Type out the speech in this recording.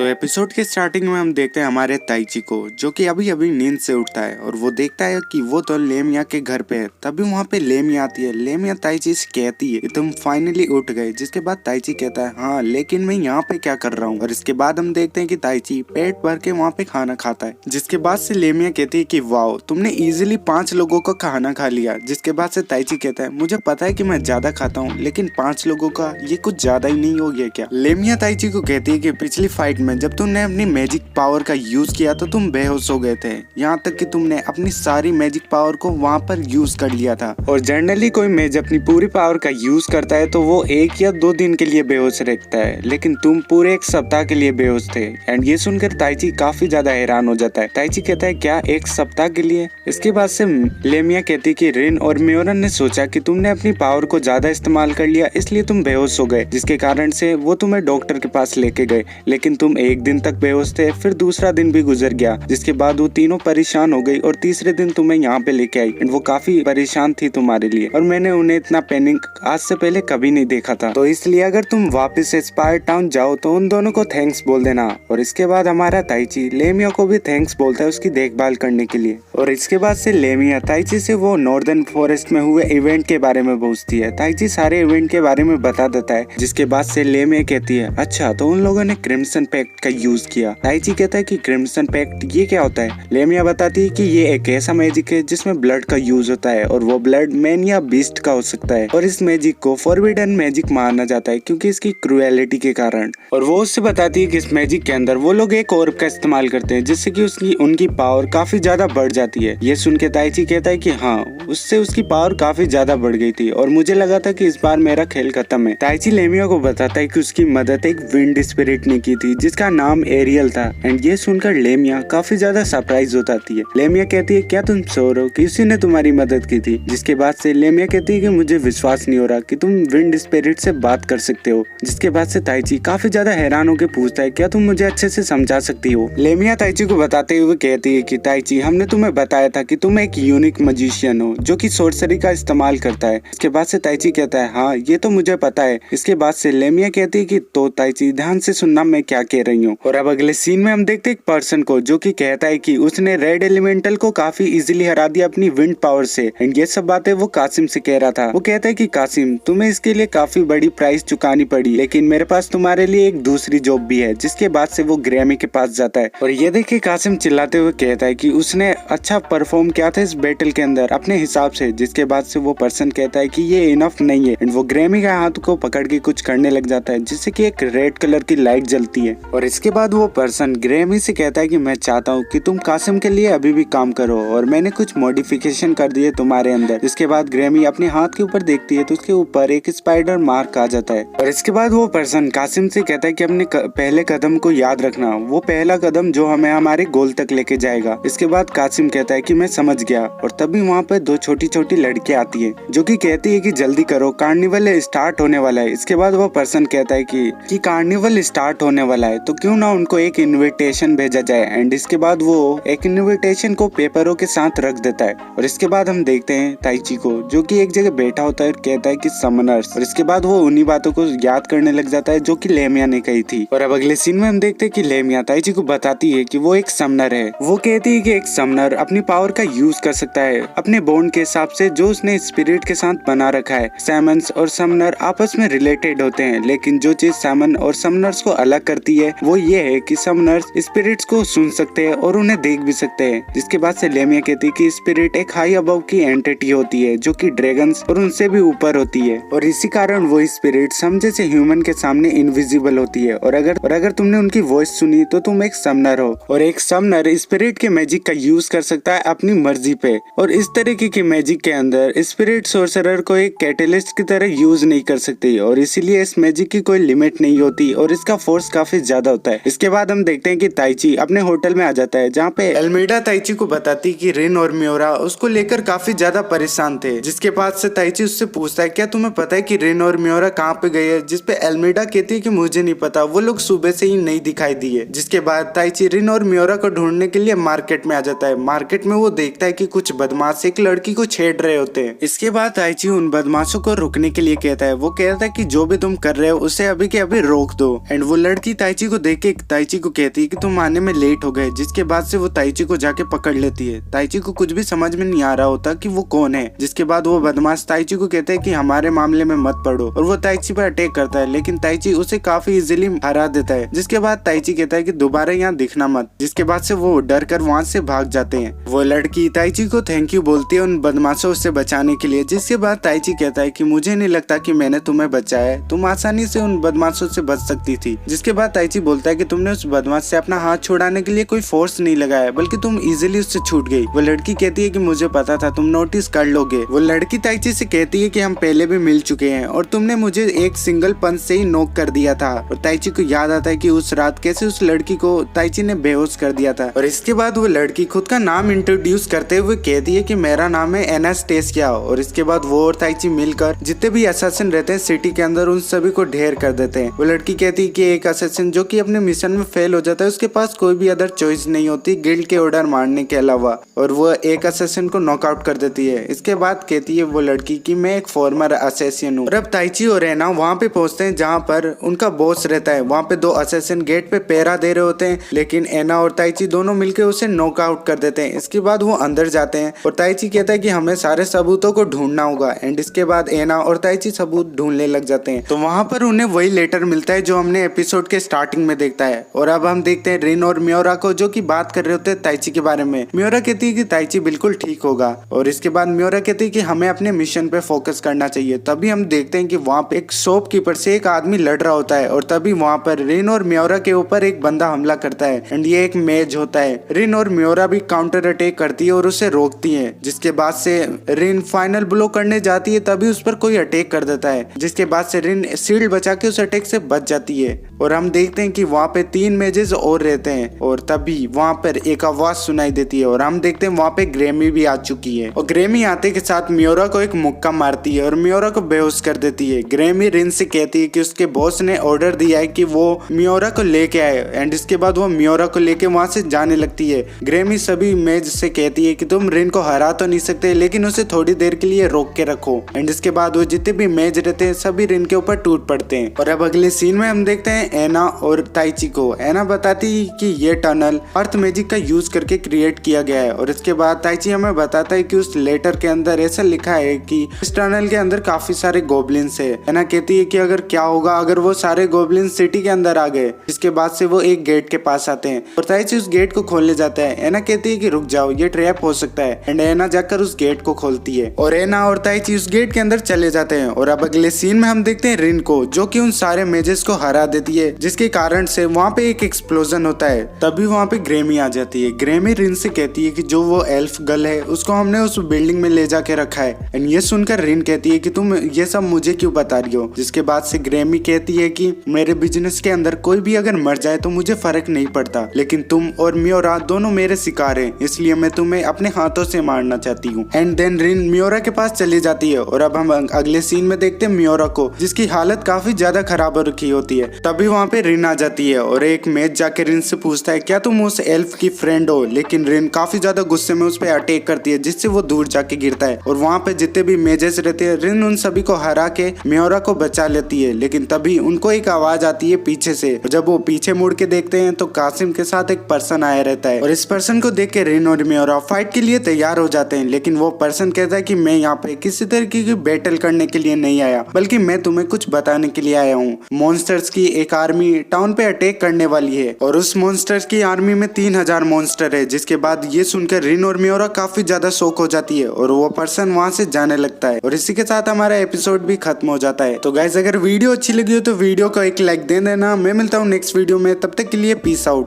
तो एपिसोड के स्टार्टिंग में हम देखते हैं हमारे ताइची को, जो कि अभी अभी नींद से उठता है और वो देखता है कि वो तो लेमिया के घर पे है। तभी वहाँ पे लेमिया आती है। लेमिया ताइची से कहती है कि तुम फाइनली उठ गए, जिसके बाद ताइची कहता है हाँ, लेकिन मैं यहाँ पे क्या कर रहा हूँ। और इसके बाद हम देखते हैं कि ताइची पेट भर के वहाँ पे खाना खाता है। जिसके बाद से लेमिया कहती है कि वाओ, तुमने इजिली 5 लोगों का खाना खा लिया। जिसके बाद से ताइची कहता है मुझे पता है कि मैं ज्यादा खाता हूँ, लेकिन 5 लोगों का ये कुछ ज्यादा ही नहीं हो गया क्या। लेमिया ताइची को कहती है कि पिछली फाइट में जब तुमने अपनी मैजिक पावर का यूज किया तो तुम बेहोश हो गए थे, यहाँ तक कि तुमने अपनी सारी मैजिक पावर को वहाँ पर यूज कर लिया था। और जनरली कोई मैज अपनी पूरी पावर का यूज करता है तो वो 1 या 2 दिन के लिए बेहोश रहता है, लेकिन तुम पूरे 1 सप्ताह के लिए बेहोश थे। एंड ये सुनकर ताइची काफी ज्यादा हैरान हो जाता है। ताइची कहता है क्या 1 सप्ताह के लिए। इसके बाद से लेमिया कहती कि रिन और म्योरन ने सोचा कि तुमने अपनी पावर को ज्यादा इस्तेमाल कर लिया, इसलिए तुम बेहोश हो गए, जिसके कारण से वो तुम्हें डॉक्टर के पास लेके गए। लेकिन तुम 1 दिन तक बेहोश थे, फिर दूसरा दिन भी गुजर गया, जिसके बाद वो तीनों परेशान हो गई और तीसरे दिन तुम्हें यहाँ पे लेके आई। एंड वो काफी परेशान थी तुम्हारे लिए, और मैंने उन्हें इतना पैनिक आज से पहले कभी नहीं देखा था। तो इसलिए अगर तुम वापस स्पायर टाउन जाओ तो उन दोनों को थैंक्स बोल देना। और इसके बाद हमारा ताइची लेमिया को भी थैंक्स बोलता है उसकी देखभाल करने के लिए। और इसके बाद से लेमिया ताइची से वो नॉर्दर्न फॉरेस्ट में हुए इवेंट के बारे में पूछती है। ताइची सारे इवेंट के बारे में बता देता है, जिसके बाद से लेमिया कहती है अच्छा, तो उन लोगों ने क्रिम्सन पैक्ट का यूज किया। ताइची कहता है कि क्रिम्सन पैक्ट ये क्या होता है। लेमिया बताती है कि ये एक ऐसा मैजिक है जिसमें ब्लड का यूज होता है, और वो ब्लड मैन या बीस्ट का हो सकता है। और इस मैजिक को फॉरबिडन मैजिक माना जाता है क्योंकि इसकी क्रुएलिटी के कारण। और वो उससे बताती है कि इस मैजिक के अंदर वो लोग एक ऑर्ब का इस्तेमाल करते हैं, जिससे कि उनकी पावर काफी ज्यादा बढ़ जाती है। ये सुन के ताइची कहता है कि हाँ, उससे उसकी पावर काफी ज्यादा बढ़ गई थी और मुझे लगा था कि इस बार मेरा खेल खत्म है। ताइची लेमिया को बताता है कि उसकी मदद एक विंड स्पिरिट ने की थी जिसका नाम एरियल था। एंड ये सुनकर लेमिया काफी ज्यादा सरप्राइज हो जाती है। लेमिया कहती है क्या तुम सो रहे हो कि उसी ने तुम्हारी मदद की थी। जिसके बाद से लेमिया कहती है कि मुझे विश्वास नहीं हो रहा कि तुम विंड स्पिरिट से बात कर सकते हो। जिसके बाद से ताइची काफी ज्यादा हैरान होकर पूछता है क्या तुम मुझे अच्छे से समझा सकती हो। लेमिया ताइची को बताते हुए कहती है कि ताइची, हमने तुम्हें बताया था कि तुम एक यूनिक मजिशियन हो जो कि सोर्सरी का इस्तेमाल करता है। इसके बाद से ताइची कहता है हाँ, ये तो मुझे पता है। इसके बाद से लेमिया कहती है कि तो ताइची ध्यान से सुनना मैं क्या कह रही हूँ। और अब अगले सीन में हम देखते एक पर्सन को जो कि कहता है कि उसने रेड एलिमेंटल को काफी इजीली हरा दिया अपनी विंड पावर से। एंड ये सब बातें वो कासिम से कह रहा था। वो कहता है कि कासिम, तुम्हें इसके लिए काफी बड़ी प्राइस चुकानी पड़ी, लेकिन मेरे पास तुम्हारे लिए एक दूसरी जॉब भी है। जिसके बाद से वो ग्रैमी के पास जाता है और ये देख के कासिम चिल्लाते हुए कहता है कि उसने अच्छा परफॉर्म किया था इस बैटल के अंदर अपने हिसाब से। जिसके बाद से वो पर्सन कहता है कि ये इनफ नहीं है। एंड वो ग्रैमी का हाथ को पकड़ के कुछ करने लग जाता है, जिससे कि एक रेड कलर की लाइट जलती है। और इसके बाद वो पर्सन ग्रैमी से कहता है कि मैं चाहता हूँ कि तुम कासिम के लिए अभी भी काम करो, और मैंने कुछ मॉडिफिकेशन कर दिए तुम्हारे अंदर। इसके बाद ग्रैमी अपने हाथ के ऊपर देखती है तो उसके ऊपर एक स्पाइडर मार्क आ जाता है। और इसके बाद वो पर्सन कासिम से कहता है कि अपने पहले कदम को याद रखना, वो पहला कदम जो हमें हमारे गोल तक लेके जाएगा। इसके बाद कासिम कहता है कि मैं समझ गया। और तभी वहाँ पे 2 छोटी छोटी लड़कियां आती है जो कि कहती है कि जल्दी करो, कार्निवल स्टार्ट होने वाला है। इसके बाद वो पर्सन कहता है कि कार्निवल स्टार्ट होने वाला है तो क्यों ना उनको एक इनविटेशन भेजा जाए। एंड इसके बाद वो एक इनविटेशन को पेपरों के साथ रख देता है। और इसके बाद हम देखते हैं ताइची को जो कि एक जगह बैठा होता है और कहता है कि समनर्स। और इसके बाद वो उन्हीं बातों को याद करने लग जाता है जो कि लेमिया ने कही थी। और अब अगले सीन में हम देखते हैं कि लेमिया ताइची को बताती है कि वो एक समनर है। वो कहती है कि एक समनर अपनी पावर का यूज कर सकता है अपने बॉन्ड के हिसाब से जो उसने स्पिरिट के साथ बना रखा है। सैमन्स और समनर आपस में रिलेटेड होते हैं, लेकिन जो चीज सैमन और समनर्स को अलग करती है वो ये है कि समनर्स स्पिरिट्स को सुन सकते हैं और उन्हें देख भी सकते हैं। जिसके बाद से लेमिया कहती है कि स्पिरिट एक हाई अबव की एंटिटी होती है जो कि ड्रैगन्स और उनसे भी ऊपर होती है, और इसी कारण वो स्पिरिट समझे से ह्यूमन के सामने इनविजिबल होती है। और अगर तुमने उनकी वॉइस सुनी तो तुम एक समनर हो। और एक समनर स्पिरिट के मैजिक का यूज कर सकता है अपनी मर्जी पे। और इस तरीके की मैजिक के अंदर स्पिरिट सोर्सरर को एक कैटलिस्ट की तरह यूज नहीं कर सकती, और इसीलिए इस मैजिक की कोई लिमिट नहीं होती और इसका फोर्स काफी ज्यादा होता है। इसके बाद हम देखते हैं कि ताइची अपने होटल में आ जाता है जहाँ पे एल्मेडा ताइची को बताती कि रिन और म्योरा उसको लेकर काफी ज्यादा परेशान थे। जिसके बाद से ताइची उससे पूछता है क्या तुम्हें पता है कि रिन और म्योरा कहाँ पे गए हैं। जिसपे एल्मेडा कहती है कि मुझे नहीं पता, वो लोग सुबह से ही नहीं दिखाई दिए। जिसके बाद ताइची रिन और म्योरा को ढूंढने के लिए मार्केट में आ जाता है। मार्केट में वो देखता है कि कुछ बदमाश एक लड़की लड़की को छेड़ रहे होते हैं। इसके बाद ताइची उन बदमाशों को रुकने के लिए कहता है। वो कहता है कि जो भी तुम कर रहे हो उसे अभी के अभी रोक दो। एंड वो लड़की ताइची को देख के ताइची को कहती है कि तुम आने में लेट हो गए, जिसके बाद से वो ताइची को जाके पकड़ लेती है। ताइची को कुछ भी समझ में नहीं आ रहा होता कि वो कौन है। जिसके बाद वो बदमाश ताइची को कहते हैं कि हमारे मामले में मत पड़ो, और वो ताइची पर अटैक करता है, लेकिन ताइची उसे काफी इजीली हरा देता है। जिसके बाद ताइची कहता है कि दोबारा यहाँ दिखना मत। जिसके बाद से वो डर कर वहाँ से भाग जाते हैं। वो लड़की ताइची को थैंक यू बोलती है उन बदमाशों से बचाने के लिए। जिसके बाद ताइची कहता है कि मुझे नहीं लगता कि मैंने तुम्हें बचाया है, तुम आसानी से उन बदमाशों से बच सकती थी। जिसके बाद ताइची बोलता है कि तुमने उस बदमाश से अपना हाथ छुड़ाने के लिए कोई फोर्स नहीं लगाया, बल्कि तुम इजीली उससे छूट गई। वो लड़की कहती है कि मुझे पता था तुम नोटिस कर लोगे। वो लड़की ताइची से कहती है कि हम पहले भी मिल चुके हैं और तुमने मुझे एक सिंगल पंच से ही नॉक कर दिया था। और ताइची को याद आता है कि उस रात कैसे उस लड़की को ताइची ने बेहोश कर दिया था। और इसके बाद वो लड़की खुद का नाम इंट्रोड्यूस करते हुए कहती है कि मेरा नाम है एनास्टेसिया। और इसके बाद वो और ताइची मिलकर जितने भी असैसिन रहते हैं सिटी के अंदर उन सभी को ढेर कर देते हैं। वो लड़की कहती है कि एक असैसिन जो कि अपने मिशन में फेल हो जाता है उसके पास कोई भी अदर चॉइस नहीं होती गिल्ड के ऑर्डर मारने के अलावा, और वो एक असैसिन को नॉकआउट कर देती है। इसके बाद कहती है वो लड़की कि मैं एक फॉर्मर असैसिन हूँ। और अब ताइची और एना वहाँ पे पहुंचते हैं जहाँ पर उनका बॉस रहता है। वहाँ पे दो असैसिन गेट पे पहरा दे रहे होते हैं, लेकिन एना और ताइची दोनों मिलकर उसे नॉकआउट कर देते हैं। इसके बाद वो अंदर जाते हैं और ताइची कहता है कि हमें सारे सबूतों को ढूंढना होगा। एंड इसके बाद एना और ताइची सबूत ढूंढने लग जाते हैं। तो वहाँ पर उन्हें वही लेटर मिलता है जो हमने एपिसोड के स्टार्टिंग में देखता है। और अब हम देखते हैं रिन और मियोरा को जो कि बात कर रहे होते हैं ताइची के बारे में। मियोरा कहती है कि ताइची बिल्कुल ठीक होगा, और इसके बाद मियोरा कहती है कि हमें अपने मिशन पे फोकस करना चाहिए। तभी हम देखते हैं कि वहाँ पे एक शॉपकीपर से एक आदमी लड़ रहा होता है, और तभी वहाँ पर रिन और मियोरा के ऊपर एक बंदा हमला करता है। एंड ये एक मेज होता है। रिन और मियोरा भी काउंटर अटैक करती है और उसे रोकती है। जिसके बाद से रिन फाइनल ब्लो करने जाती है, तभी उस पर कोई अटैक कर देता है। जिसके बाद से रिन शील्ड बचा के उस अटैक से बच जाती है। और हम देखते हैं कि वहाँ पे 3 मेजेस और रहते हैं, और तभी वहाँ पर एक आवाज सुनाई देती है, और हम देखते हैं वहाँ पे ग्रेमी भी आ चुकी है। और ग्रेमी आते के साथ मियोरा को एक मुक्का मारती है और मियोरा को बेहोश कर देती है। ग्रेमी रिन से कहती है कि उसके बॉस ने ऑर्डर दिया है कि वो मियोरा को लेके आए। एंड इसके बाद वो मियोरा को लेके वहाँ से जाने लगती है। ग्रेमी सभी मेज से कहती है कि तुम रिन को हरा तो नहीं सकते, लेकिन उसे थोड़ी देर के लिए रोक के रखो। एंड इसके बाद वो जितने भी मेज रहते हैं सभी रिन के ऊपर टूट पड़ते हैं। और अब अगले सीन में हम देखते हैं एना और ताइची को। एना बताती है कि ये टनल अर्थ मैजिक का यूज करके क्रिएट किया गया है। और इसके बाद ताइची हमें बताता है कि उस लेटर के अंदर ऐसा लिखा है कि इस टनल के अंदर काफी सारे गोबलिन्स है। एना कहती है कि अगर क्या होगा अगर वो सारे गोबलिन्स सिटी के अंदर आ गए। इसके बाद से वो एक गेट के पास आते हैं और ताइची उस गेट को खोलने जाता है। एना कहती है कि रुक जाओ, ये ट्रैप हो सकता है। एंड एना जाकर उस गेट को खोलती है और एना और ताइची उस गेट के अंदर चले जाते हैं। और अब अगले सीन में हम देखते हैं रिन को, जो कि उन सारे मेजेस को हरा देती है, जिसके कारण से वहाँ पे एक एक्सप्लोजन होता है। तभी वहाँ पे ग्रेमी आ जाती है। ग्रेमी रिन से कहती है कि जो वो एल्फ गर्ल है उसको हमने उस बिल्डिंग में ले जाके रखा है। एंड ये सुनकर रिन कहती है कि तुम ये सब मुझे क्यों बता रही हो। जिसके बाद से ग्रेमी कहती है कि मेरे बिजनेस के अंदर कोई भी अगर मर जाए तो मुझे फर्क नहीं पड़ता, लेकिन तुम और मियोरा दोनों मेरे शिकार हैं, इसलिए मैं तुम्हें अपने हाथों से मारना चाहती हूँ। एंड देन रिन मियोरा के पास चली जाती है। और अब हम अगले सीन में देखते हैं मियोरा को, जिसकी हालत काफी ज्यादा खराब हो रखी होती है। तभी वहाँ पे रिन आ जाती है और एक मेज जाके रिन से पूछता है क्या तुम उस एल्फ की फ्रेंड हो। लेकिन रिन काफी ज्यादा गुस्से में उस पर अटैक करती है, जिससे वो दूर जाके गिरता है। और वहाँ पे जितने भी मेजेस रहते हैं रिन उन सभी को हरा के मियोरा को बचा लेती है। लेकिन तभी उनको एक आवाज आती है पीछे से। जब वो पीछे मुड़ के देखते हैं तो कासिम के साथ एक पर्सन आया रहता है। और इस पर्सन को देख के रिन और मियोरा फाइट के लिए तैयार हो जाते हैं। लेकिन वो पर्सन कहता है कि मैं यहाँ पे किसी तरीके की बैटल करने के लिए नहीं आया, बल्कि मैं तुम्हें कुछ बताने के लिए आया हूँ। मॉन्स्टर्स की एक आर्मी टाउन पे अटैक करने वाली है और उस मॉन्स्टर्स की आर्मी में 3000 मॉन्स्टर है। जिसके बाद ये सुनकर रिन और मियोरा काफी ज्यादा शॉक हो जाती है और वो पर्सन वहाँ से जाने लगता है। और इसी के साथ हमारा एपिसोड भी खत्म हो जाता है। तो गाइस अगर वीडियो अच्छी लगी हो तो वीडियो को एक लाइक दे देना। मैं मिलता हूँ नेक्स्ट वीडियो में, तब तक के लिए पीस आउट।